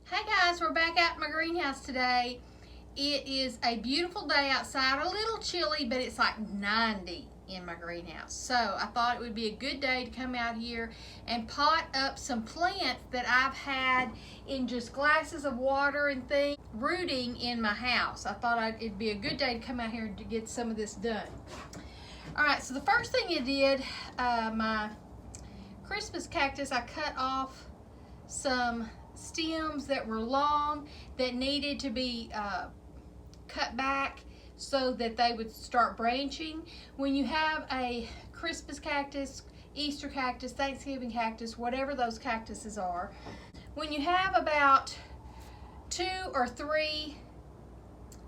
Hey guys, we're back out in my greenhouse today. It is a beautiful day outside, a little chilly, but it's like 90 in my greenhouse. So I thought it would be a good day to come out here and pot up some plants that I've had in just glasses of water and things rooting in my house. I thought it'd be a good day to come out here to get some of this done. All right, so the first thing I did, my Christmas cactus, I cut off some stems that were long that needed to be cut back so that they would start branching. When you have a Christmas cactus, Easter cactus, Thanksgiving cactus, whatever those cactuses are, when you have about 2 or 3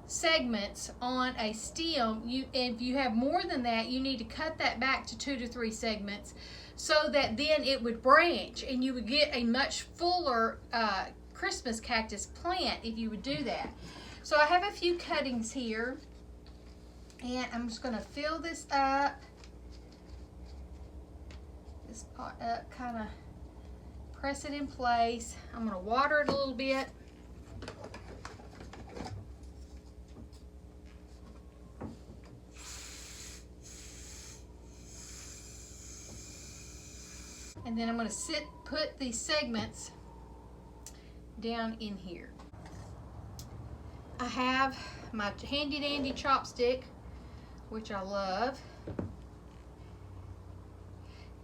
segments on a stem, if you have more than that, you need to cut that back to 2 to 3 segments so that then it would branch and you would get a much fuller Christmas cactus plant if you would do that. So I have a few cuttings here and I'm just going to fill this up, this pot up, kind of press it in place. I'm going to water it a little bit. And then I'm going to put these segments down in here. I have my handy dandy chopstick, which I love.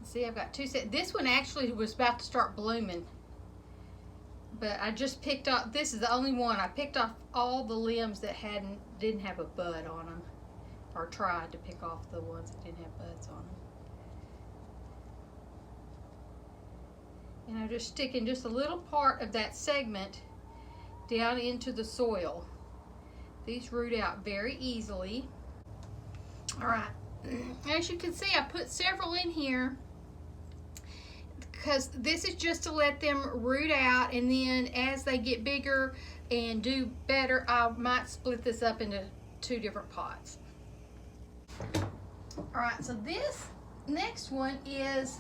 See, I've got 2 sets. This one actually was about to start blooming, but I just picked off, this is the only one. I picked off all the limbs that didn't have a bud on them, or tried to pick off the ones that didn't have buds on them. And I'm just sticking just a little part of that segment down into the soil. These root out very easily. All right, as you can see, I put several in here because this is just to let them root out, and then as they get bigger and do better, I might split this up into 2 different pots. All right, so this next one is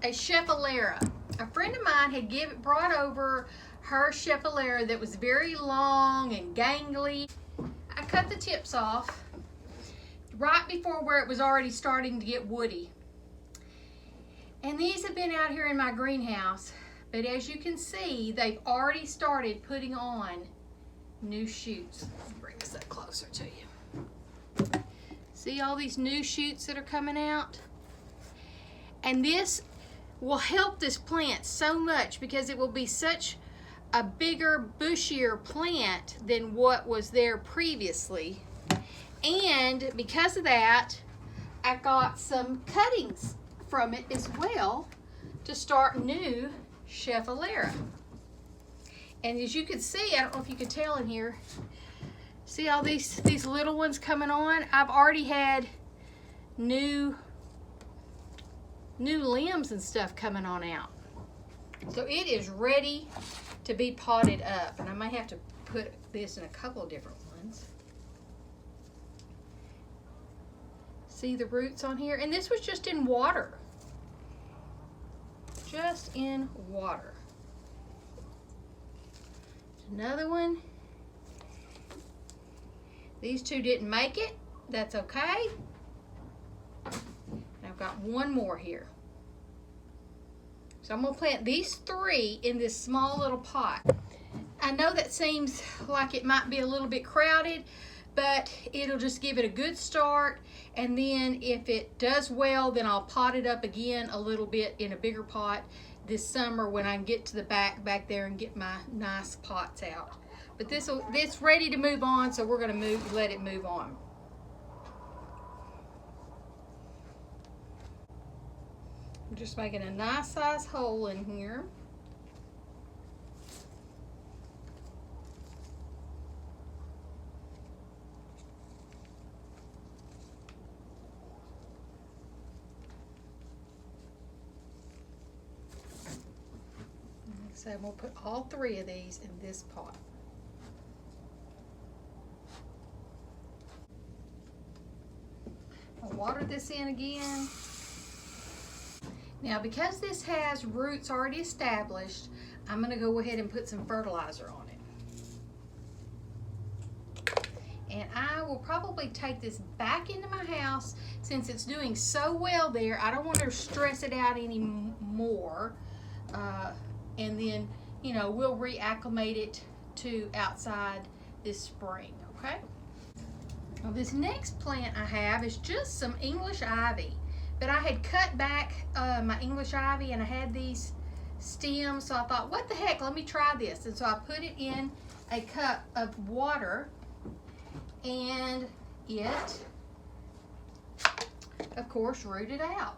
a Schefflera. A friend of mine had brought over her Schefflera that was very long and gangly. I cut the tips off right before where it was already starting to get woody. And these have been out here in my greenhouse, but as you can see, they've already started putting on new shoots. Let me bring this up closer to you. See all these new shoots that are coming out? And this will help this plant so much because it will be such a bigger, bushier plant than what was there previously. And because of that, I got some cuttings from it as well to start new Schefflera. And as you can see, I don't know if you can tell in here, see all these little ones coming on? I've already had new limbs and stuff coming on out. So it is ready to be potted up, and I might have to put this in a couple of different ones. See the roots on here? And this was just in water. Just in water. Another one. These 2 didn't make it. That's okay. I've got one more here. So I'm going to plant these 3 in this small little pot. I know that seems like it might be a little bit crowded, but it'll just give it a good start. And then if it does well, then I'll pot it up again a little bit in a bigger pot this summer when I can get to the back there and get my nice pots out. But this ready to move on, so we're going to let it move on. I'm just making a nice size hole in here. So we'll put all 3 of these in this pot. I'll water this in again. Now, because this has roots already established, I'm going to go ahead and put some fertilizer on it. And I will probably take this back into my house since it's doing so well there. I don't want to stress it out anymore. And then, you know, we'll reacclimate it to outside this spring, okay? Now this next plant I have is just some English ivy. But I had cut back my English ivy and I had these stems, so I thought, what the heck, let me try this. And so I put it in a cup of water, and it, of course, rooted out.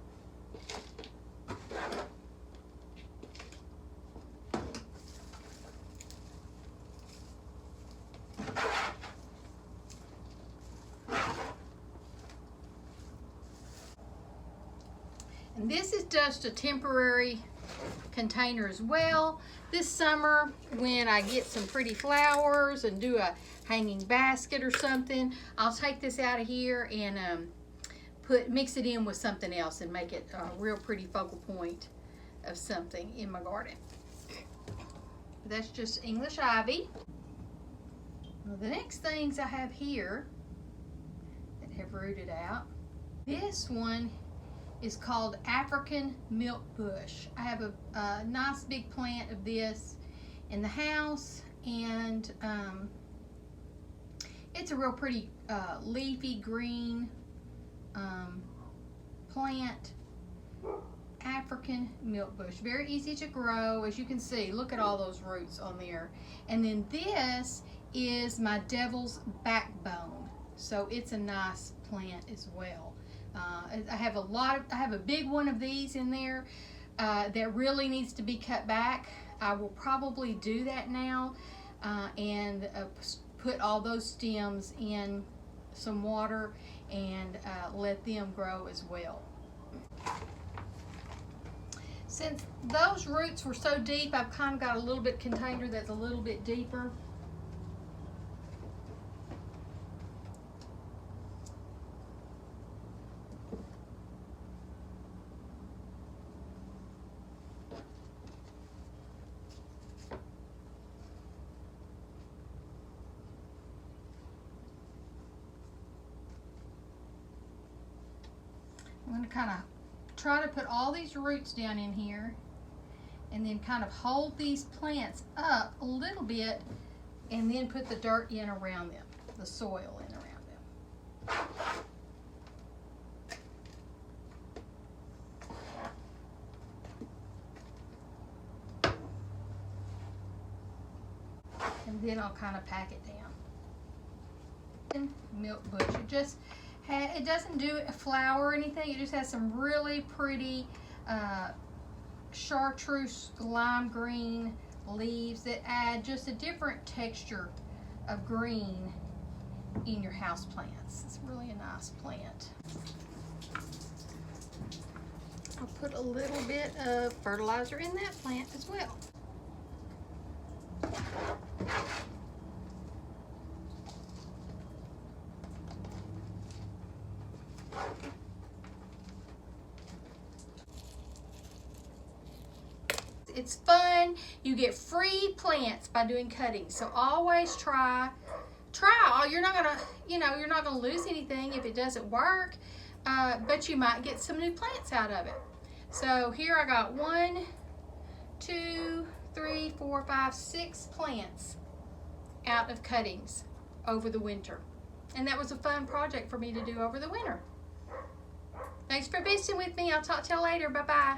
And this is just a temporary container as well. This summer, when I get some pretty flowers and do a hanging basket or something, I'll take this out of here and mix it in with something else and make it a real pretty focal point of something in my garden. That's just English ivy. Well, the next things I have here that have rooted out, this one is called African milk bush. I have a nice big plant of this in the house, and it's a real pretty leafy green plant. African milk bush, very easy to grow. As you can see, look at all those roots on there. And then this is my devil's backbone, so it's a nice plant as well. I have a big one of these in there that really needs to be cut back. I will probably do that now and put all those stems in some water and let them grow as well. Since those roots were so deep, I've kind of got a little bit container that's a little bit deeper. I'm going to kind of try to put all these roots down in here and then kind of hold these plants up a little bit and then put the dirt in around them, the soil in around them. And then I'll kind of pack it down. Milk bush, it doesn't do a flower or anything. It just has some really pretty chartreuse lime green leaves that add just a different texture of green in your house plants. It's really a nice plant. I'll put a little bit of fertilizer in that plant as well. It's fun. You get free plants by doing cuttings. So always try. You're not gonna lose anything if it doesn't work, but you might get some new plants out of it. So here I got 1, 2, 3, 4, 5, 6 plants out of cuttings over the winter. And that was a fun project for me to do over the winter. Thanks for visiting with me. I'll talk to you later. Bye-bye.